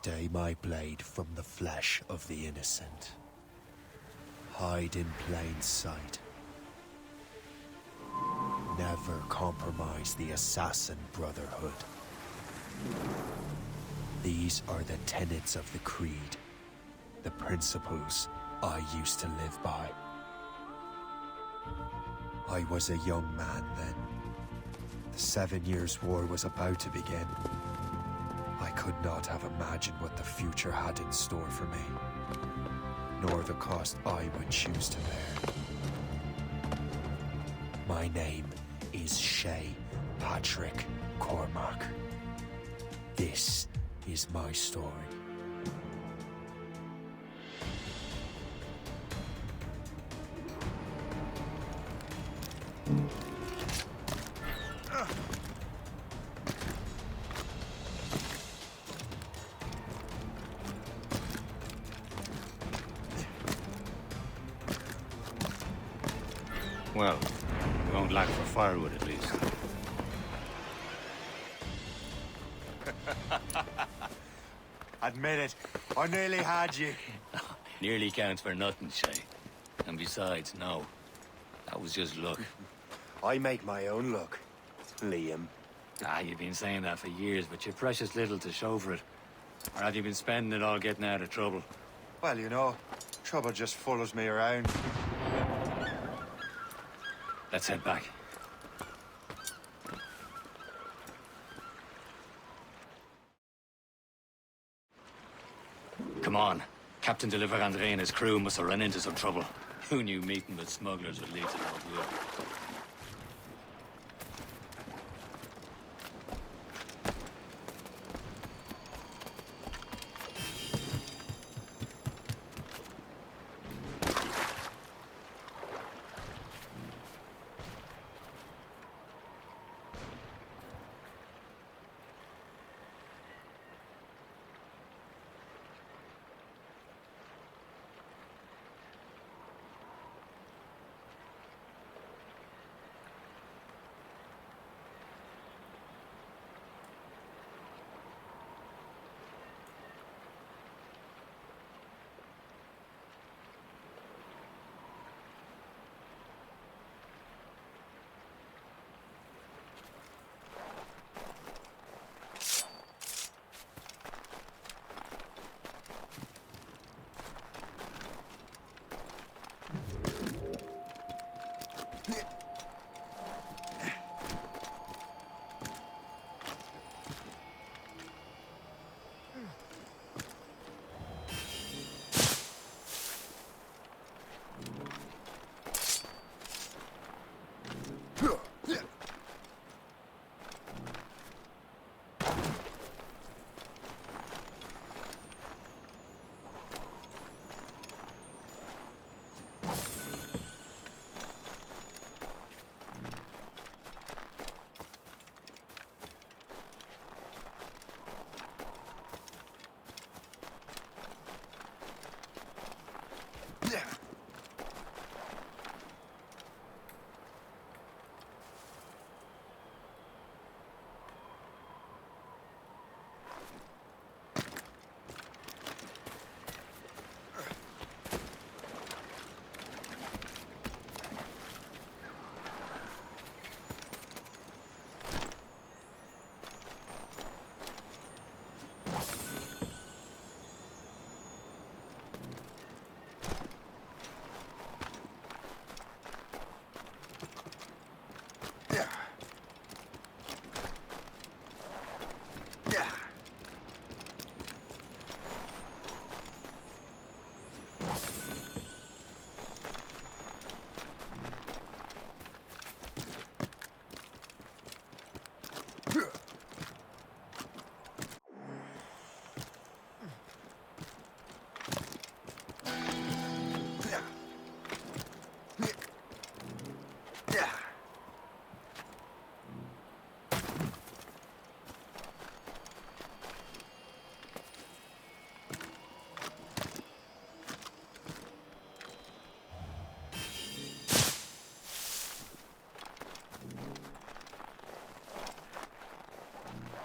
Stay my blade from the flesh of the innocent. Hide in plain sight. Never compromise the Assassin Brotherhood. These are the tenets of the Creed, the principles I used to live by. I was a young man then. The 7 Years' War was about to begin. I could not have imagined what the future had in store for me, nor the cost I would choose to bear. My name is Shay Patrick Cormac. This is my story. Well, we won't lack for firewood at least. Admit it, I nearly had you. Nearly counts for nothing, Shay. And besides, no. That was just luck. I make my own luck, Liam. You've been saying that for years, but you've precious little to show for it. Or have you been spending it all getting out of trouble? Well, you know, trouble just follows me around. Let's head back. Come on. Captain de Liverandre and his crew must have run into some trouble. Who knew meeting with smugglers would lead to no good?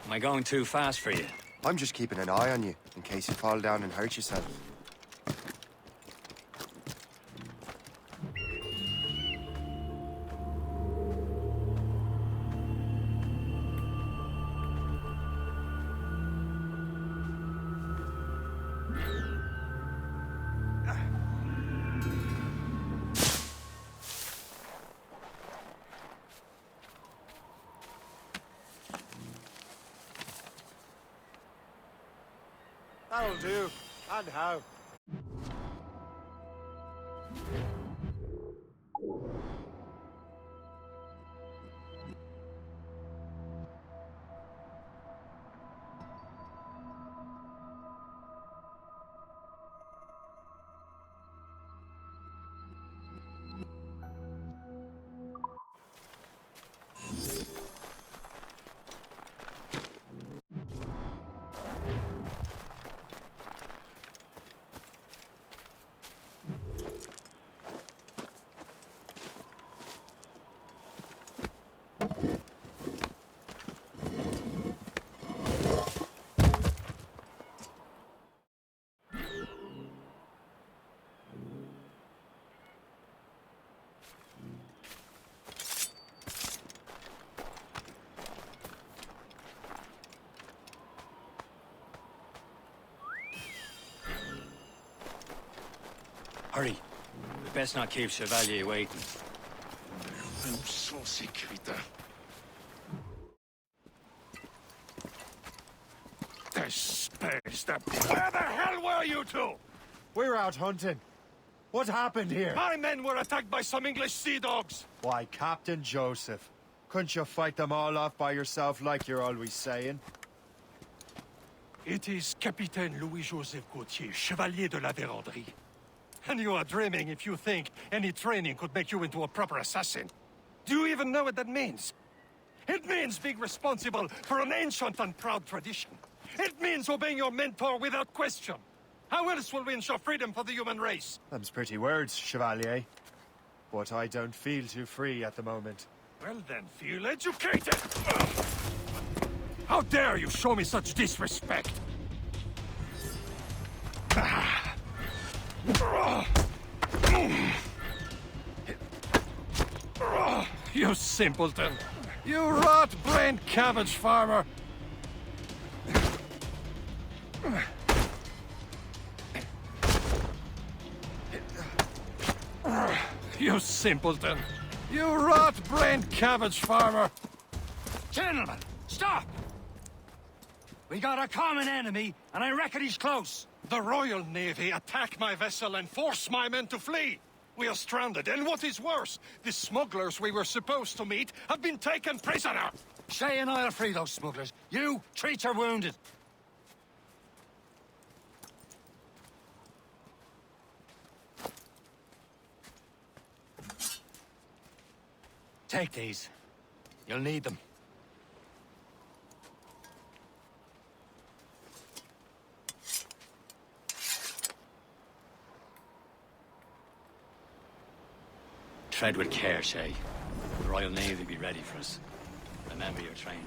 Am I going too fast for you? I'm just keeping an eye on you, in case you fall down and hurt yourself. That'll do. And how? Hurry. We best not keep Chevalier waiting. Nous sans sécurité. Where the hell were you two? We're out hunting. What happened here? My men were attacked by some English sea dogs. Why, Captain Joseph. Couldn't you fight them all off by yourself like you're always saying? It is Capitaine Louis-Joseph Gauthier, Chevalier de la Vérendrye. And you are dreaming if you think any training could make you into a proper assassin. Do you even know what that means? It means being responsible for an ancient and proud tradition. It means obeying your mentor without question. How else will we ensure freedom for the human race? Them's pretty words, Chevalier. But I don't feel too free at the moment. Well then, feel educated! How dare you show me such disrespect? You simpleton! You rot-brained cabbage farmer! You simpleton! You rot-brained cabbage farmer! Gentlemen, stop! We got a common enemy, and I reckon he's close. The Royal Navy attack my vessel and force my men to flee. We are stranded, and what is worse, the smugglers we were supposed to meet have been taken prisoner. Shay and I'll free those smugglers. You, treat your wounded. Take these. You'll need them. Tread with care, Shay. The Royal Navy will be ready for us. Remember your training.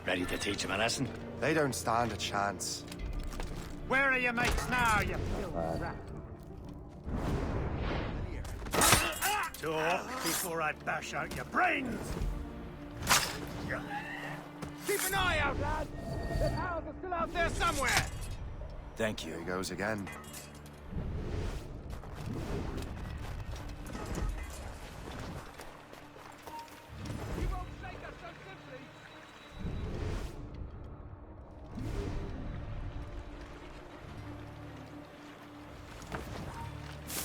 Ready to teach him a lesson? They don't stand a chance. Where are your mates now, you filthy rat? Talk before I bash out your brains! Keep an eye out, lad! The cows are still out there somewhere! Thank Here he goes again. You won't shake us so simply!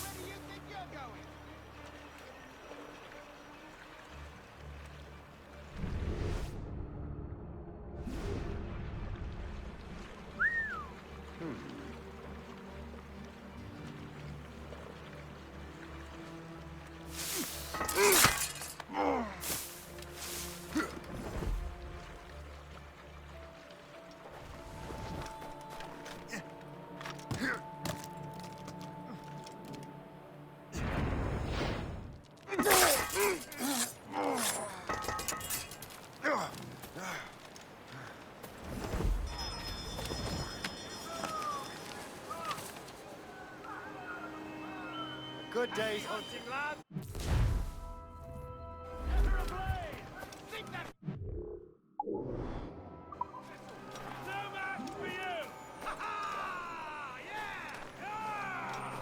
Where do you think you're going? good day's hunting, lad. Enter ablaze! Think that... No match for you! Ha ha! Yeah! Yeah!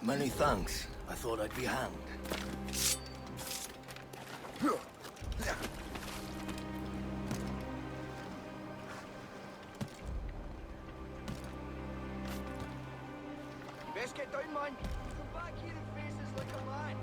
Many thanks. I thought I'd be hanged. Best get down, man. Come back here and face us like a man.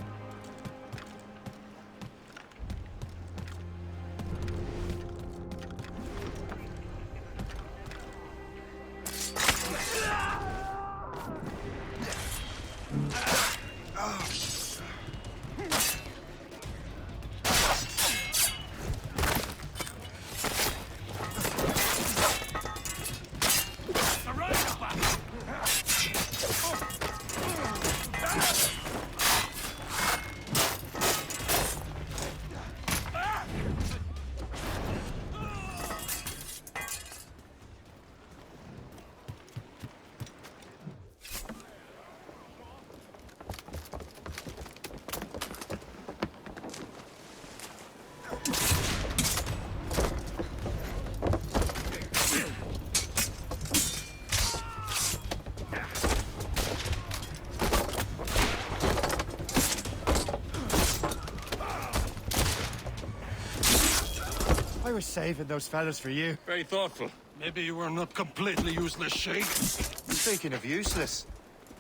I was saving those fellas for you. Very thoughtful. Maybe you were not completely useless, Shay. Speaking of useless,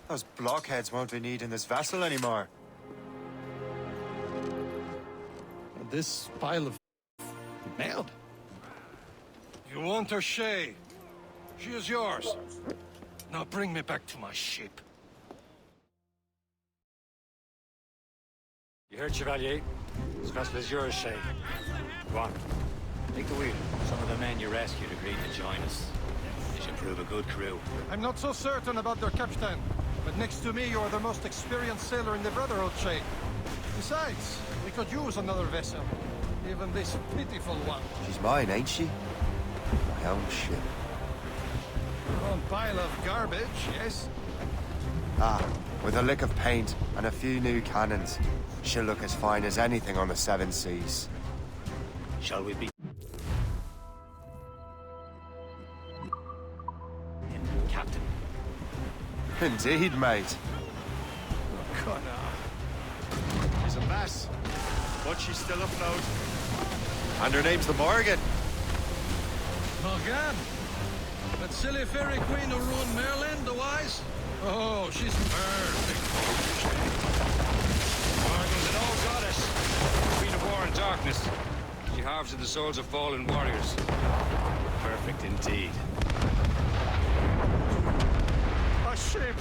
those blockheads won't be needing this vessel anymore. This pile of nailed. You want her, Shay? She is yours. Now bring me back to my ship. You heard, Chevalier? This vessel is yours, Shay. Go on. Take the wheel. Some of the men you rescued agreed to join us. They should prove a good crew. I'm not so certain about their captain, but next to me, you're the most experienced sailor in the Brotherhood, Shay. Besides, we could use another vessel. Even this pitiful one. She's mine, ain't she? My own ship. A pile of garbage, yes? Ah, with a lick of paint and a few new cannons, she'll look as fine as anything on the Seven Seas. Shall we be... Captain. Indeed, mate. Connor. She's a mess, but she's still afloat. And her name's the Morgan. Morgan? That silly fairy queen who ruined Merlin, the wise? Oh, she's perfect. Morgan's an old goddess. Queen of war and darkness. She harves in the souls of fallen warriors. Perfect indeed. A ship!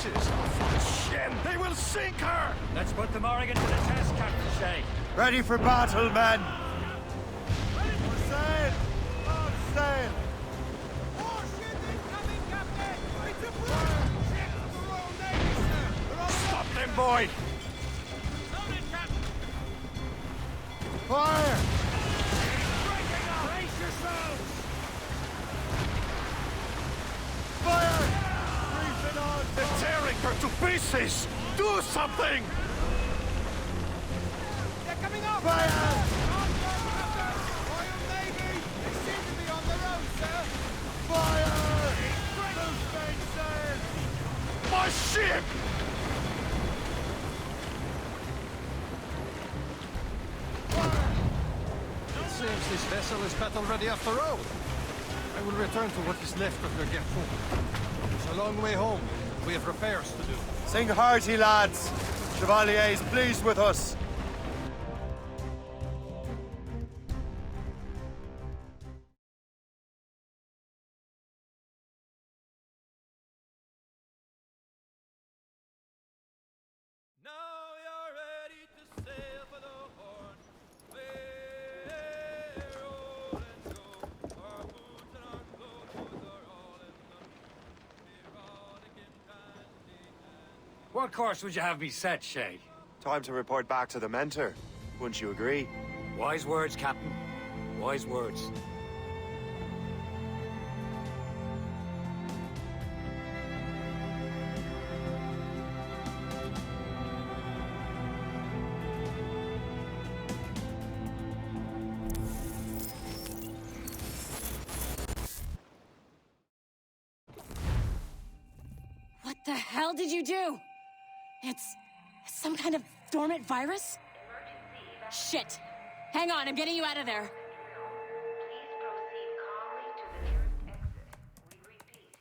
She's off shit! They will sink her! Let's put the Morrigan to the test, Captain Shay. Ready for battle, men! Ready for sail! On sail! More ship incoming, Captain! It's a British ship! The Royal Navy, sir! They're on Stop them, boy! loaded, Captain! Fire! Breaking up! Brace yourselves! Fire! Reef it on! They're tearing her to pieces! Do something! They're coming up! Fire! On board, Captain! Royal Navy! They seem to be on their own, sir! Fire! Loose mainsail! My ship! It seems this vessel is battle ready after all. I will return to what is left of the Gertrude. It's a long way home. We have repairs to do. Sing hearty, lads! Chevalier is pleased with us. Now you're ready to sail for the Horn. Roll and go. Our boots and our clothes are all in them. Erotic and What course would you have me set, Shay? Time to report back to the mentor. Wouldn't you agree? Wise words, Captain. Wise words. The hell did you do? It's some kind of dormant virus? Shit. Hang on, I'm getting you out of there. Please proceed calmly to the nearest exit. We repeat,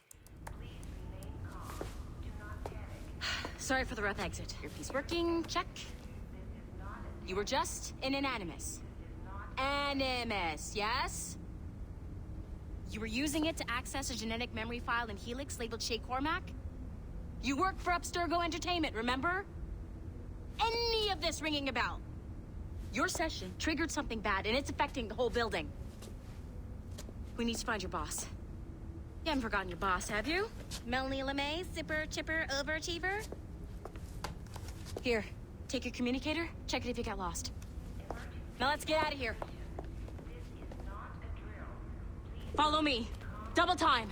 please remain calm. Do not panic. Sorry for the rough exit. Earpiece working, check. You were just in an Animus. Animus, yes? You were using it to access a genetic memory file in Helix labeled Shay Cormac? You worked for Abstergo Entertainment, remember? Any of this ringing a bell? Your session triggered something bad, and it's affecting the whole building. We need to find your boss. You haven't forgotten your boss, have you? Melanie LeMay, super chipper overachiever? Here, take your communicator, check it if you got lost. Now let's get out of here. Follow me. Double time.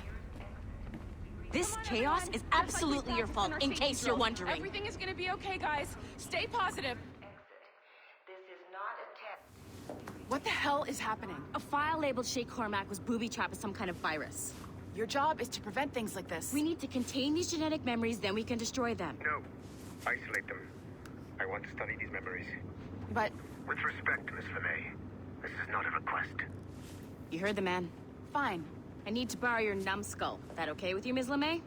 This chaos is absolutely your fault, in case you're wondering. Everything is gonna be okay, guys. Stay positive. This is not a test. What the hell is happening? A file labeled Shay Cormac was booby-trapped with some kind of virus. Your job is to prevent things like this. We need to contain these genetic memories, then we can destroy them. No. Isolate them. I want to study these memories. But... With respect, Miss LeMay, this is not a request. You heard the man. Fine. I need to borrow your numbskull. That okay with you, Ms. LeMay?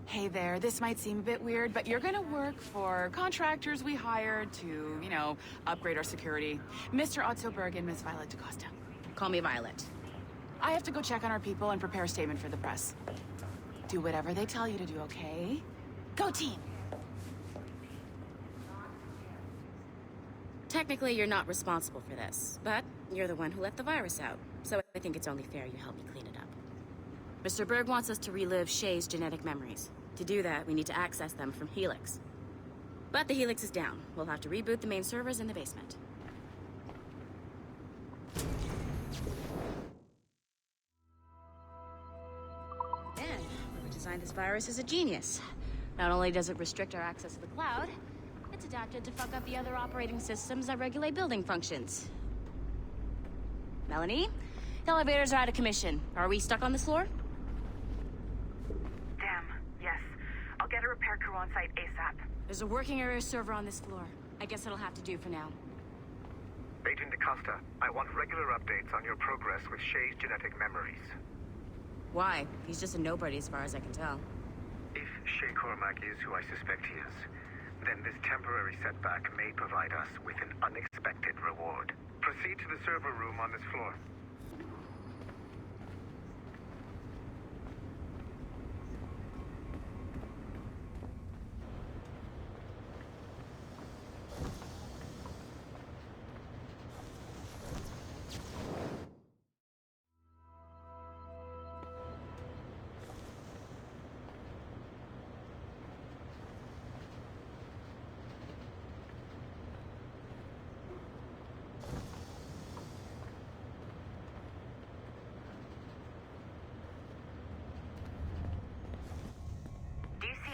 Hey there, this might seem a bit weird, but you're gonna work for contractors we hired to, you know, upgrade our security. Mr. Otto Berg and Miss Violet DaCosta. Call me Violet. I have to go check on our people and prepare a statement for the press. Do whatever they tell you to do, okay? Go team! Technically, you're not responsible for this, but you're the one who let the virus out. So I think it's only fair you help me clean it up. Mr. Berg wants us to relive Shay's genetic memories. To do that, we need to access them from Helix. But the Helix is down. We'll have to reboot the main servers in the basement. Man, whoever designed this virus is a genius. Not only does it restrict our access to the cloud, it's adapted to fuck up the other operating systems that regulate building functions. Melanie? The elevators are out of commission. Are we stuck on this floor? Damn, yes. I'll get a repair crew on site ASAP. There's a working area server on this floor. I guess it'll have to do for now. Agent DaCosta, I want regular updates on your progress with Shay's genetic memories. Why? He's just a nobody as far as I can tell. If Shay Cormac is who I suspect he is, then this temporary setback may provide us with an unexpected reward. Proceed to the server room on this floor.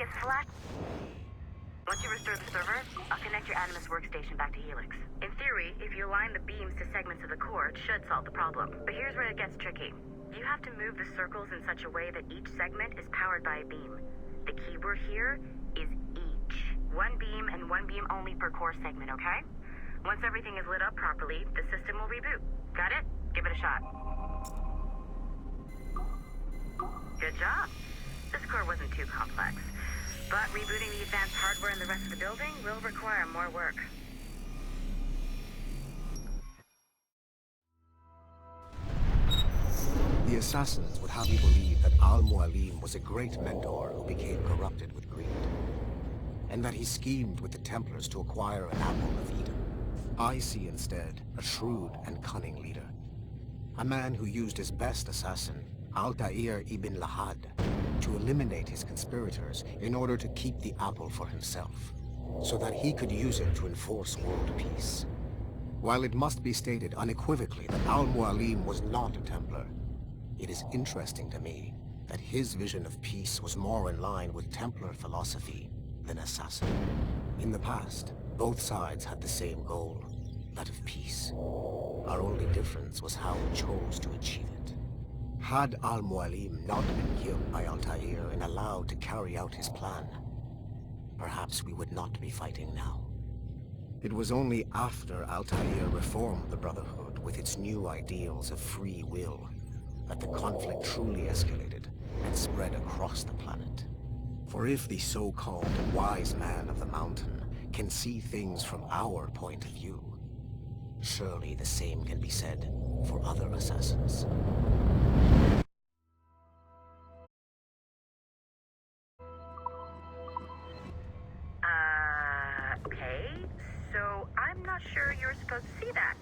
It's flat. Once you restore the server, I'll connect your Animus workstation back to Helix. In theory, if you align the beams to segments of the core, it should solve the problem. But here's where it gets tricky. You have to move the circles in such a way that each segment is powered by a beam. The keyword here is each. One beam and one beam only per core segment, okay? Once everything is lit up properly, the system will reboot. Got it? Give it a shot. Good job. This core wasn't too complex. But rebooting the advanced hardware in the rest of the building will require more work. The assassins would have you believe that Al-Mualim was a great mentor who became corrupted with greed, and that he schemed with the Templars to acquire an apple of Eden. I see instead a shrewd and cunning leader, a man who used his best assassin, Altair ibn Lahad, to eliminate his conspirators in order to keep the apple for himself, so that he could use it to enforce world peace. While it must be stated unequivocally that Al-Mualim was not a Templar, it is interesting to me that his vision of peace was more in line with Templar philosophy than assassin. In the past, both sides had the same goal, that of peace. Our only difference was how we chose to achieve it. Had Al-Mualim not been killed by Altair and allowed to carry out his plan, perhaps we would not be fighting now. It was only after Altair reformed the Brotherhood with its new ideals of free will that the conflict truly escalated and spread across the planet. For if the so-called wise man of the mountain can see things from our point of view, surely the same can be said for other assassins. Okay. So I'm not sure you're supposed to see that.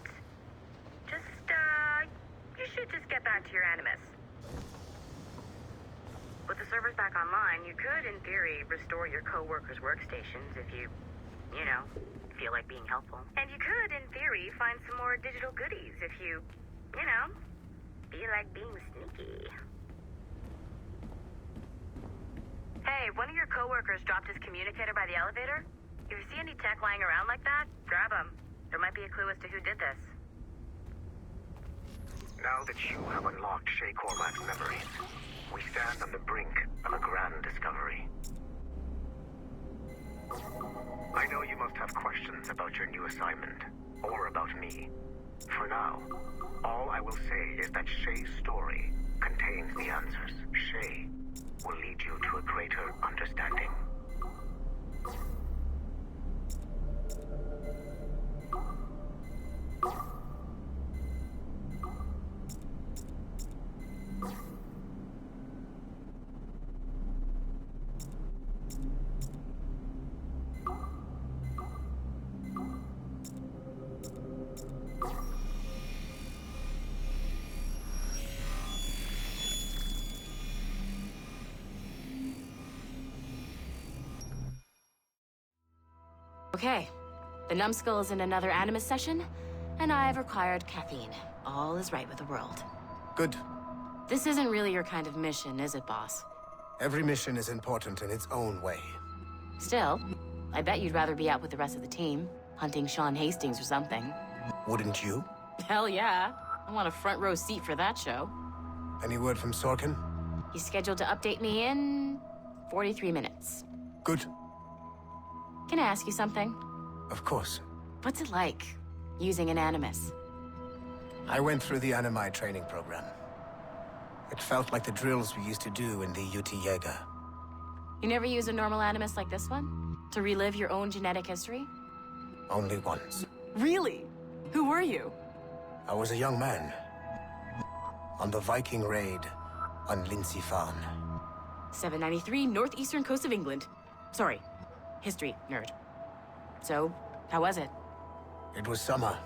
You should just get back to your Animus. With the servers back online, you could, in theory, restore your co-workers' workstations if you feel like being helpful. And you could, in theory, find some more digital goodies if you feel like being sneaky. Hey, one of your co-workers dropped his communicator by the elevator. If you see any tech lying around like that, grab them. There might be a clue as to who did this. Now that you have unlocked Shay Cormac's memories, we stand on the brink of a grand discovery. I know you must have questions about your new assignment, or about me. For now, all I will say is that Shay's story contains the answers. Shay will lead you to a greater understanding. Okay. The numbskull is in another Animus session, and I've required caffeine. All is right with the world. Good. This isn't really your kind of mission, is it, boss? Every mission is important in its own way. Still, I bet you'd rather be out with the rest of the team, hunting Sean Hastings or something. Wouldn't you? Hell yeah. I want a front row seat for that show. Any word from Sorkin? He's scheduled to update me in 43 minutes. Good. Can I ask you something? Of course. What's it like, using an Animus? I went through the Animai training program. It felt like the drills we used to do in the UT Jaeger. You never use a normal Animus like this one? To relive your own genetic history? Only once. Really? Who were you? I was a young man. On the Viking raid on Lindsey Farn. 793, northeastern coast of England. Sorry, history nerd. So, how was it? It was summer.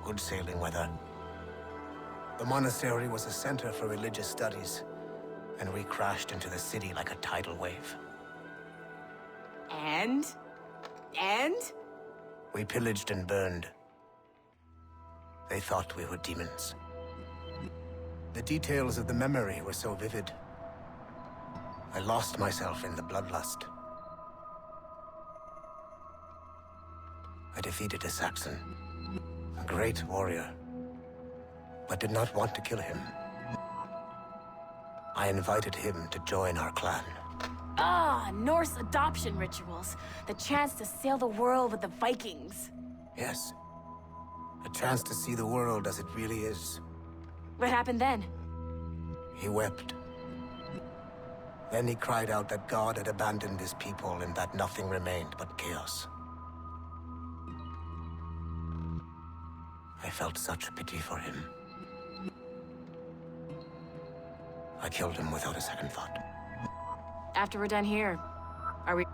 Good sailing weather. The monastery was a center for religious studies, and we crashed into the city like a tidal wave. And? We pillaged and burned. They thought we were demons. The details of the memory were so vivid. I lost myself in the bloodlust. I defeated a Saxon, a great warrior, but did not want to kill him. I invited him to join our clan. Ah, Norse adoption rituals. The chance to sail the world with the Vikings. Yes. A chance to see the world as it really is. What happened then? He wept. Then he cried out that God had abandoned his people and that nothing remained but chaos. I felt such pity for him. I killed him without a second thought. After we're done here, are we...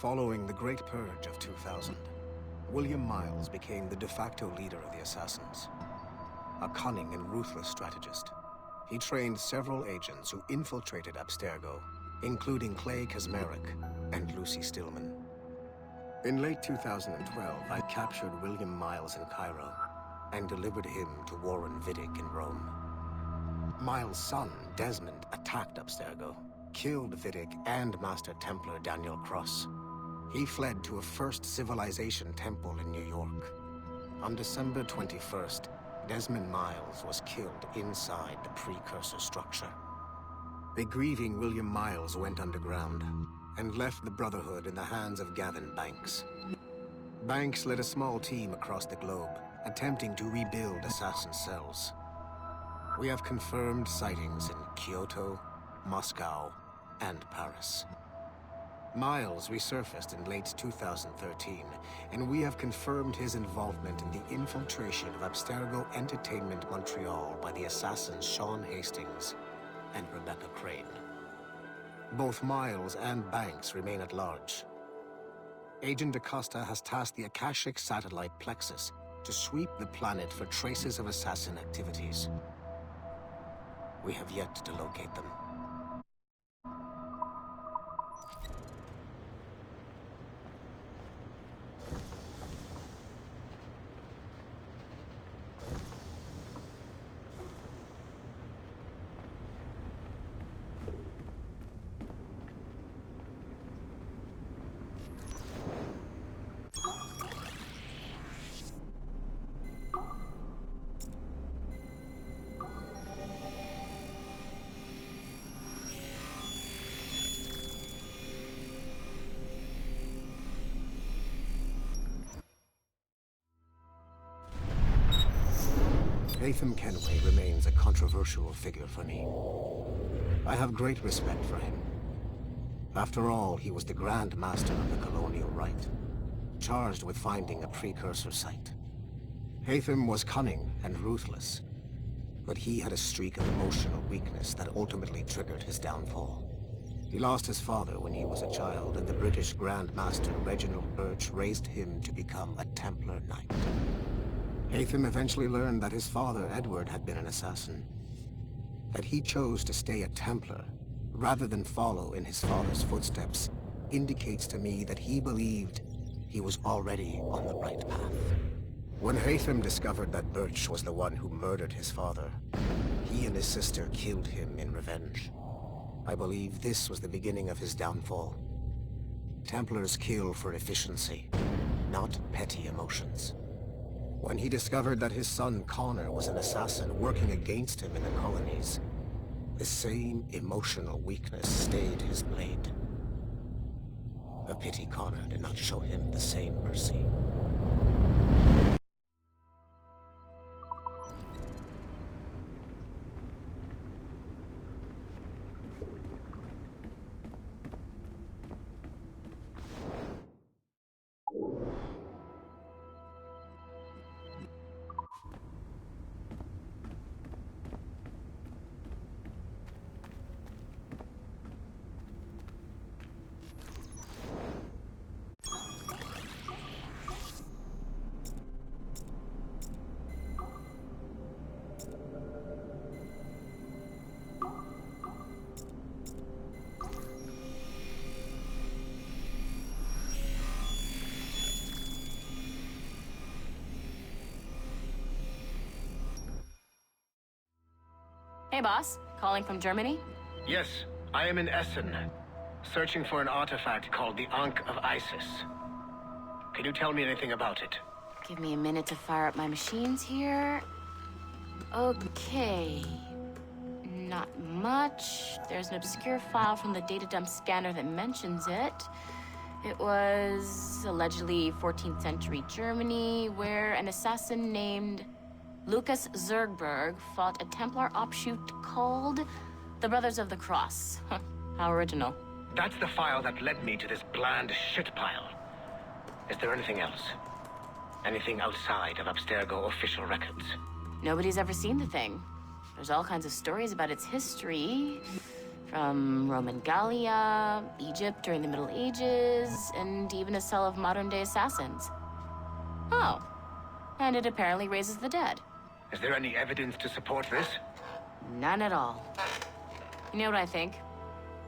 Following the Great Purge of 2000, William Miles became the de facto leader of the Assassins. A cunning and ruthless strategist, he trained several agents who infiltrated Abstergo, including Clay Kazmarek and Lucy Stillman. In late 2012, I captured William Miles in Cairo and delivered him to Warren Vidic in Rome. Miles' son, Desmond, attacked Abstergo, killed Vidic and Master Templar Daniel Cross. He fled to a First Civilization temple in New York. On December 21st, Desmond Miles was killed inside the precursor structure. The grieving William Miles went underground and left the Brotherhood in the hands of Gavin Banks. Banks led a small team across the globe, attempting to rebuild assassin cells. We have confirmed sightings in Kyoto, Moscow, and Paris. Miles resurfaced in late 2013, and we have confirmed his involvement in the infiltration of Abstergo Entertainment Montreal by the assassins Sean Hastings and Rebecca Crane. Both Miles and Banks remain at large. Agent DaCosta has tasked the Akashic satellite Plexus to sweep the planet for traces of assassin activities. We have yet to locate them. Haytham Kenway remains a controversial figure for me. I have great respect for him. After all, he was the Grand Master of the Colonial Rite, charged with finding a precursor site. Haytham was cunning and ruthless, but he had a streak of emotional weakness that ultimately triggered his downfall. He lost his father when he was a child, and the British Grand Master Reginald Birch raised him to become a Templar Knight. Haytham eventually learned that his father, Edward, had been an assassin. That he chose to stay a Templar, rather than follow in his father's footsteps, indicates to me that he believed he was already on the right path. When Haytham discovered that Birch was the one who murdered his father, he and his sister killed him in revenge. I believe this was the beginning of his downfall. Templars kill for efficiency, not petty emotions. When he discovered that his son Connor was an assassin working against him in the colonies, the same emotional weakness stayed his blade. A pity Connor did not show him the same mercy. Hey, boss. Calling from Germany? Yes, I am in Essen, searching for an artifact called the Ankh of Isis. Can you tell me anything about it? Give me a minute to fire up my machines here. Okay. Not much. There's an obscure file from the data dump scanner that mentions it. It was allegedly 14th century Germany, where an assassin named Lucas Zergberg fought a Templar offshoot called the Brothers of the Cross. How original. That's the file that led me to this bland shit pile. Is there anything else? Anything outside of Abstergo official records? Nobody's ever seen the thing. There's all kinds of stories about its history. From Roman Gallia, Egypt during the Middle Ages, and even a cell of modern-day assassins. Oh. And it apparently raises the dead. Is there any evidence to support this? None at all. You know what I think?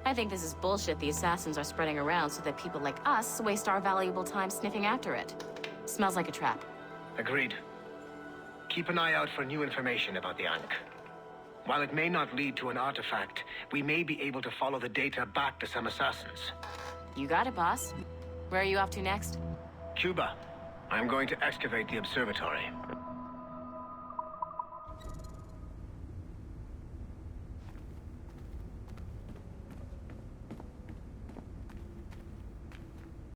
I think this is bullshit the assassins are spreading around so that people like us waste our valuable time sniffing after it. Smells like a trap. Agreed. Keep an eye out for new information about the Ankh. While it may not lead to an artifact, we may be able to follow the data back to some assassins. You got it, boss. Where are you off to next? Cuba. I'm going to excavate the observatory.